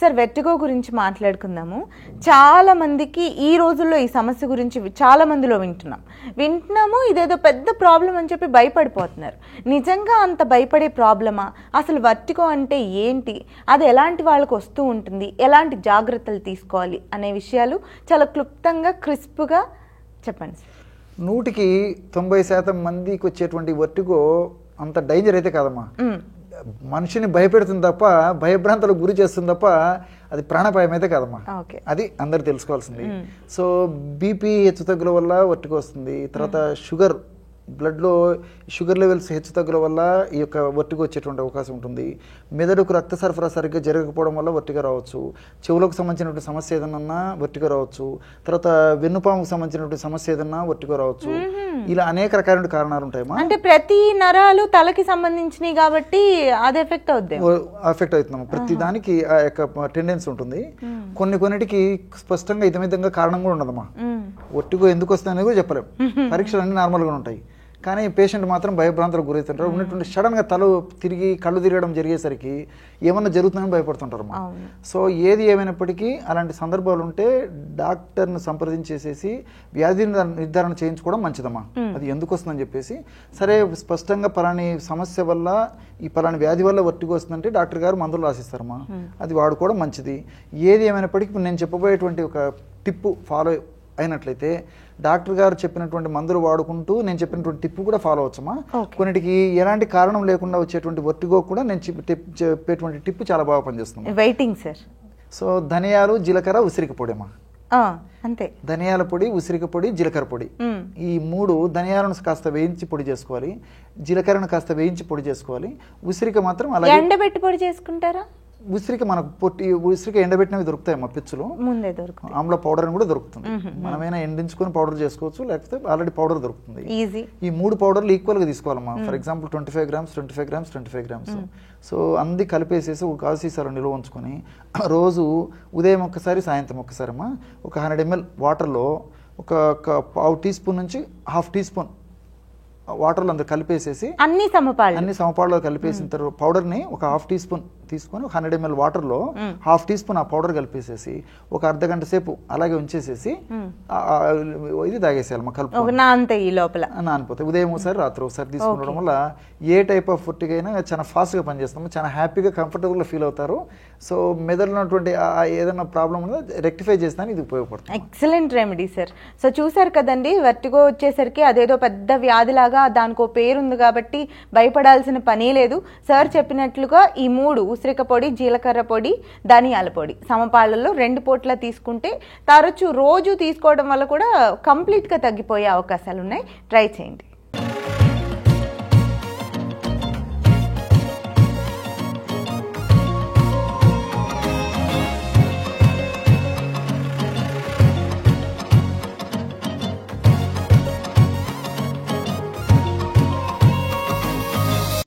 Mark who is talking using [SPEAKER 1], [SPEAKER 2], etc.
[SPEAKER 1] Sir vertigo గురించి మాట్లాడుకుందాము. చాలా మందికి ఈ రోజుల్లో ఈ సమస్య గురించి చాలా మందిలో వింటున్నాము. ఇదేదో పెద్ద ప్రాబ్లం అని చెప్పి భయపడిపోతున్నారు. నిజంగా అంత భయపడే ప్రాబ్లమా? అసలు వెర్టిగో అంటే ఏంటి, అది ఎలాంటి వాళ్ళకు వస్తూ ఉంటుంది, ఎలాంటి జాగ్రత్తలు తీసుకోవాలి అనే విషయాలు చాలా క్లుప్తంగా క్రిస్ప్గా చెప్పండి సార్.
[SPEAKER 2] 100కి 90% మందికి వచ్చేటువంటి వెర్టిగో అంత డేంజర్ అయితే కాదమ్మా. మనిషిని భయపెడుతుంది తప్ప, భయభ్రాంతలకు గురి చేస్తుంది తప్ప అది ప్రాణాపాయం అయితే కాదమ్మా. అది అందరు తెలుసుకోవాల్సింది. సో బీపీ హెచ్చుతగ్గుల వల్ల వెర్టిగో వస్తుంది. తర్వాత బ్లడ్లో షుగర్ లెవెల్స్ హెచ్చుతగ్గుల వల్ల ఈ యొక్క వెర్టిగో వచ్చేటువంటి అవకాశం ఉంటుంది. మెదడుకు రక్త సరఫరా సరిగ్గా జరగకపోవడం వల్ల వెర్టిగో రావచ్చు. చెవులకు సంబంధించినటువంటి సమస్య ఏదన్నా వెర్టిగో రావచ్చు. తర్వాత వెన్నుపాముకు సంబంధించినటువంటి సమస్య ఏదన్నా వెర్టిగో రావచ్చు. ఇలా అనేక రకాల కారణాలు ఉంటాయమ్మా.
[SPEAKER 1] అంటే ప్రతి నరాలు తలకి సంబంధించినవి కాబట్టి అది ఎఫెక్ట్
[SPEAKER 2] అవుతుందమ్మా. ప్రతి దానికి ఆ యొక్క టెండెన్సీ ఉంటుంది. కొన్నిటికి స్పష్టంగా ఇదమితంగా కారణం కూడా ఉండదమ్మా. వెర్టిగో ఎందుకు వస్తుందని కూడా చెప్పలేము. పరీక్షలు అన్ని నార్మల్గా ఉంటాయి, కానీ పేషెంట్ మాత్రం భయభ్రాంతులకు గురవుతుంటారు. ఉన్నటువంటి సడన్గా తల తిరిగి కళ్ళు తిరగడం జరిగేసరికి ఏమన్నా జరుగుతుందని భయపడుతుంటారు. సో ఏది ఏమైనప్పటికీ అలాంటి సందర్భాలు ఉంటే డాక్టర్ను సంప్రదించేసేసి వ్యాధి నిర్ధారణ చేయించుకోవడం మంచిదమ్మా. అది ఎందుకు వస్తుందని చెప్పేసి, సరే స్పష్టంగా పలాని సమస్య వల్ల, ఈ పలాని వ్యాధి వల్ల వెర్టిగో వస్తుందంటే డాక్టర్ గారు మందులు రాసిస్తారమ్మా. అది వాడుకోవడం మంచిది. ఏది ఏమైనప్పటికీ నేను చెప్పబోయేటువంటి ఒక టిప్పు ఫాలో అయినట్లయితే డాక్టర్ గారు చెప్పినటువంటి మందులు వాడుకుంటూ నేను చెప్పినటువంటి టిప్పు కూడా ఫాలో అవచ్చమ్మా. కొన్నిటికి ఎలాంటి కారణం లేకుండా వచ్చేటువంటి వెర్టిగో కూడా నేను చెప్పేటువంటి టిప్పు చాలా బాగా పనిచేస్తుంది.
[SPEAKER 1] Waiting sir.
[SPEAKER 2] సో ధనియాలు, జీలకర్ర, ఉసిరిక పొడి అమ్మా.
[SPEAKER 1] అంతే.
[SPEAKER 2] ధనియాల పొడి, ఉసిరిక పొడి, జీలకర్ర పొడి, ఈ 3 ధనియాలను కాస్త వేయించి పొడి చేసుకోవాలి. జీలకర్రను కాస్త వేయించి పొడి చేసుకోవాలి. ఉసిరిక మాత్రం అలాగే
[SPEAKER 1] ఎండబెట్టి పొడి చేసుకుంటారా?
[SPEAKER 2] ఉసిరిక మనకు ఉసిరిక ఎండబెట్టినవి దొరుకుతాయి మా పిచ్చులు, ఆమ్ల పౌడర్ అని కూడా దొరుకుతుంది. మనమైనా ఎండించుకొని పౌడర్ చేసుకోవచ్చు, లేకపోతే ఆల్రెడీ పౌడర్ దొరుకుతుంది. ఈ 3 పౌడర్లు ఈక్వల్ గా తీసుకోవాలమ్మా. For example 25 grams 25 grams 25 grams. So అంది కలిపేసేసి ఒక గాజు సీసాలో నిల్వ ఉంచుకొని రోజు ఉదయం ఒక్కసారి, సాయంత్రం ఒక్కసారి అమ్మా ఒక 100 ml వాటర్లో ఒక 1/2 టీ స్పూన్ నుంచి 1/2 టీ స్పూన్ వాటర్లో అందరు కలిపేసేసి అన్ని సమపాళ్ళలో కలిపేసిన తర్వాత పౌడర్ని ఒక 1/2 టీ స్పూన్ తీసుకొని 100 ml వాటర్లో 1/2 టీ స్పూన్ ఆ పౌడర్ కలిపేసేసి ఒక అర్ధగంట సేపు అలాగే ఉంచేసేసి ఇది తాగేసేయాలి. కలుపు నానిపోతాయి. ఉదయం ఒకసారి, రాత్రి ఒకసారి తీసుకుంటడం వల్ల ఏ టైప్ ఆఫ్ వెర్టిగో అయినా చాలా ఫాస్ట్గా పనిచేస్తాము. చాలా హ్యాపీగా, కంఫర్టబుల్గా ఫీల్ అవుతారు. సో మెదడులో ఉన్నటువంటి ఏదైనా ప్రాబ్లం ఉందో రెక్టిఫై చేస్తానికి ఇది ఉపయోగపడుతుంది.
[SPEAKER 1] Excellent remedy sir. సో చూసారు కదండి, వెర్టిగో వచ్చేసరికి అదేదో పెద్ద వ్యాధిలాగా దానికో పేరుంది కాబట్టి భయపడాల్సిన పని లేదు. సార్ చెప్పినట్లుగా ఈ 3 ఉసిరిక పొడి, జీలకర్ర పొడి, ధనియాల పొడి సమపాళ్లలో 2 పూట్ల తీసుకుంటే తరచూ రోజు తీసుకోవడం వల్ల కూడా కంప్లీట్గా తగ్గిపోయే అవకాశాలు ఉన్నాయి. ట్రై చేయండి.